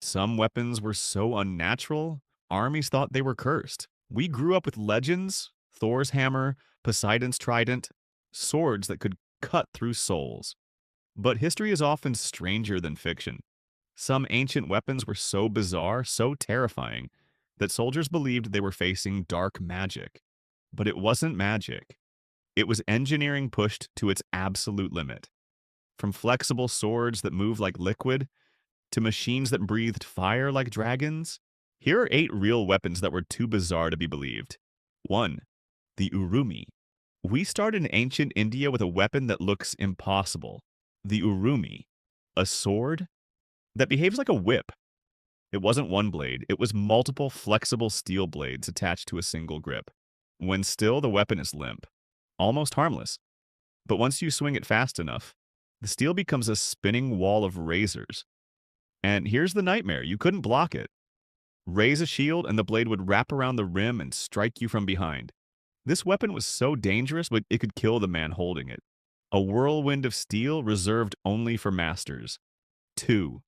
Some weapons were so unnatural, armies thought they were cursed. We grew up with legends, Thor's hammer, Poseidon's trident, swords that could cut through souls. But history is often stranger than fiction. Some ancient weapons were so bizarre, so terrifying, that soldiers believed they were facing dark magic. But it wasn't magic. It was engineering pushed to its absolute limit. From flexible swords that move like liquid to machines that breathed fire like dragons, here are 8 real weapons that were too bizarre to be believed. 1. The Urumi. We start in ancient India with a weapon that looks impossible. The Urumi. A sword that behaves like a whip. It wasn't one blade, it was multiple flexible steel blades attached to a single grip. When still, the weapon is limp, almost harmless. But once you swing it fast enough, the steel becomes a spinning wall of razors. And here's the nightmare, you couldn't block it. Raise a shield and the blade would wrap around the rim and strike you from behind. This weapon was so dangerous, but it could kill the man holding it. A whirlwind of steel reserved only for masters. 2.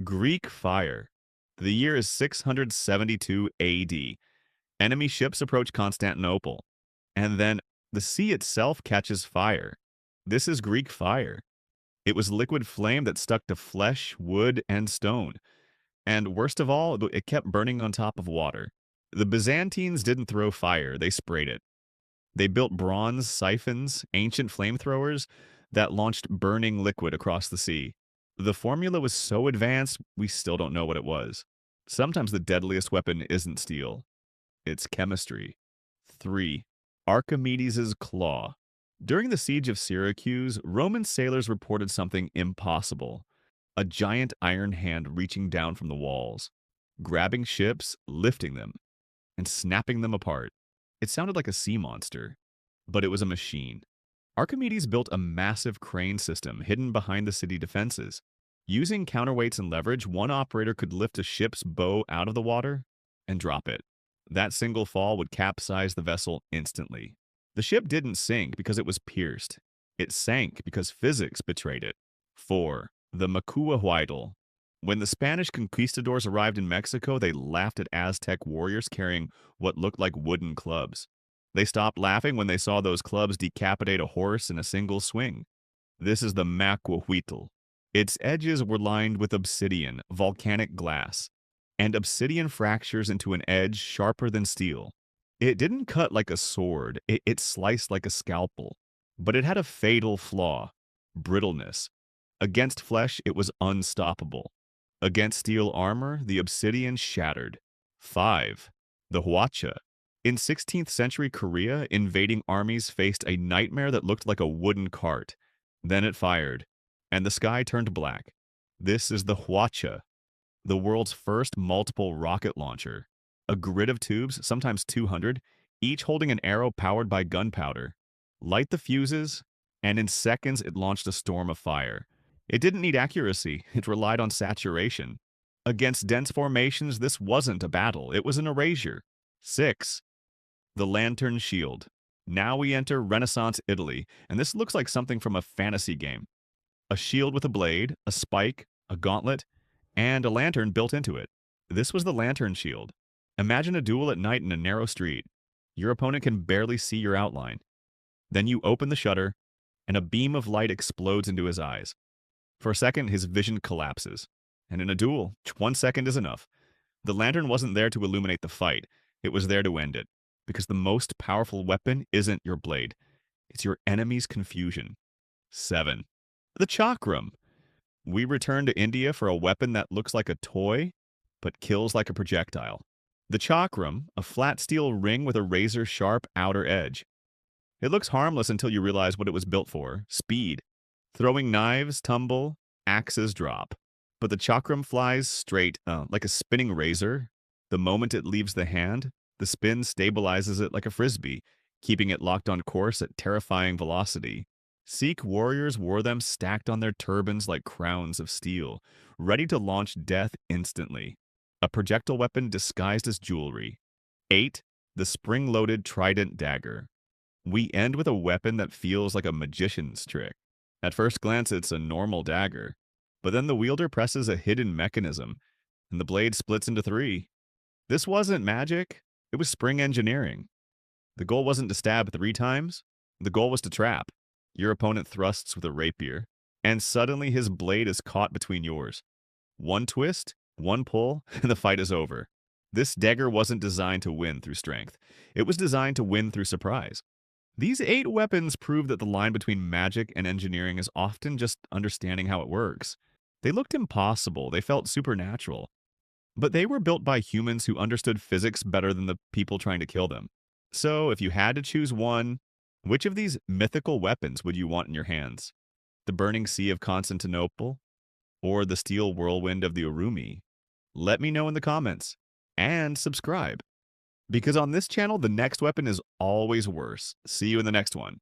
Greek fire. The year is 672 AD. Enemy ships approach Constantinople. And then the sea itself catches fire. This is Greek fire. It was liquid flame that stuck to flesh, wood, and stone. And worst of all, it kept burning on top of water. The Byzantines didn't throw fire, they sprayed it. They built bronze siphons, ancient flamethrowers, that launched burning liquid across the sea. The formula was so advanced, we still don't know what it was. Sometimes the deadliest weapon isn't steel. It's chemistry. 3. Archimedes' claw. During the siege of Syracuse, Roman sailors reported something impossible. A giant iron hand reaching down from the walls, grabbing ships, lifting them, and snapping them apart. It sounded like a sea monster, but it was a machine. Archimedes built a massive crane system hidden behind the city defenses. Using counterweights and leverage, one operator could lift a ship's bow out of the water and drop it. That single fall would capsize the vessel instantly. The ship didn't sink because it was pierced. It sank because physics betrayed it. 4. The Macuahuitl. When the Spanish conquistadors arrived in Mexico, they laughed at Aztec warriors carrying what looked like wooden clubs. They stopped laughing when they saw those clubs decapitate a horse in a single swing. This is the Macuahuitl. Its edges were lined with obsidian, volcanic glass, and obsidian fractures into an edge sharper than steel. It didn't cut like a sword, it sliced like a scalpel. But it had a fatal flaw: brittleness. Against flesh, it was unstoppable. Against steel armor, the obsidian shattered. 5. The Hwacha. In 16th century Korea, invading armies faced a nightmare that looked like a wooden cart. Then it fired, and the sky turned black. This is the Hwacha, the world's first multiple rocket launcher. A grid of tubes, sometimes 200, each holding an arrow powered by gunpowder. Light the fuses, and in seconds it launched a storm of fire. It didn't need accuracy, it relied on saturation. Against dense formations, this wasn't a battle, it was an erasure. 6. The lantern shield. Now we enter Renaissance Italy, and this looks like something from a fantasy game. A shield with a blade, a spike, a gauntlet, and a lantern built into it. This was the lantern shield. Imagine a duel at night in a narrow street. Your opponent can barely see your outline. Then you open the shutter, and a beam of light explodes into his eyes. For a second, his vision collapses. And in a duel, 1 second is enough. The lantern wasn't there to illuminate the fight. It was there to end it. Because the most powerful weapon isn't your blade. It's your enemy's confusion. 7. The Chakram. We return to India for a weapon that looks like a toy, but kills like a projectile. The Chakram, a flat steel ring with a razor-sharp outer edge. It looks harmless until you realize what it was built for: speed. Throwing knives tumble, axes drop. But the Chakram flies straight, like a spinning razor. The moment it leaves the hand, the spin stabilizes it like a frisbee, keeping it locked on course at terrifying velocity. Sikh warriors wore them stacked on their turbans like crowns of steel, ready to launch death instantly. A projectile weapon disguised as jewelry. 8. The spring-loaded Trident Dagger. We end with a weapon that feels like a magician's trick. At first glance, it's a normal dagger. But then the wielder presses a hidden mechanism. and the blade splits into three. This wasn't magic, it was spring engineering. The goal wasn't to stab 3 times, the goal was to trap. Your opponent thrusts with a rapier, and suddenly his blade is caught between yours. One twist, one pull, and the fight is over. This dagger wasn't designed to win through strength, it was designed to win through surprise. These 8 weapons prove that the line between magic and engineering is often just understanding how it works. They looked impossible, they felt supernatural, but they were built by humans who understood physics better than the people trying to kill them. So, if you had to choose one, which of these mythical weapons would you want in your hands? The burning sea of Constantinople? Or the steel whirlwind of the Urumi? Let me know in the comments. And subscribe. Because on this channel, the next weapon is always worse. See you in the next one.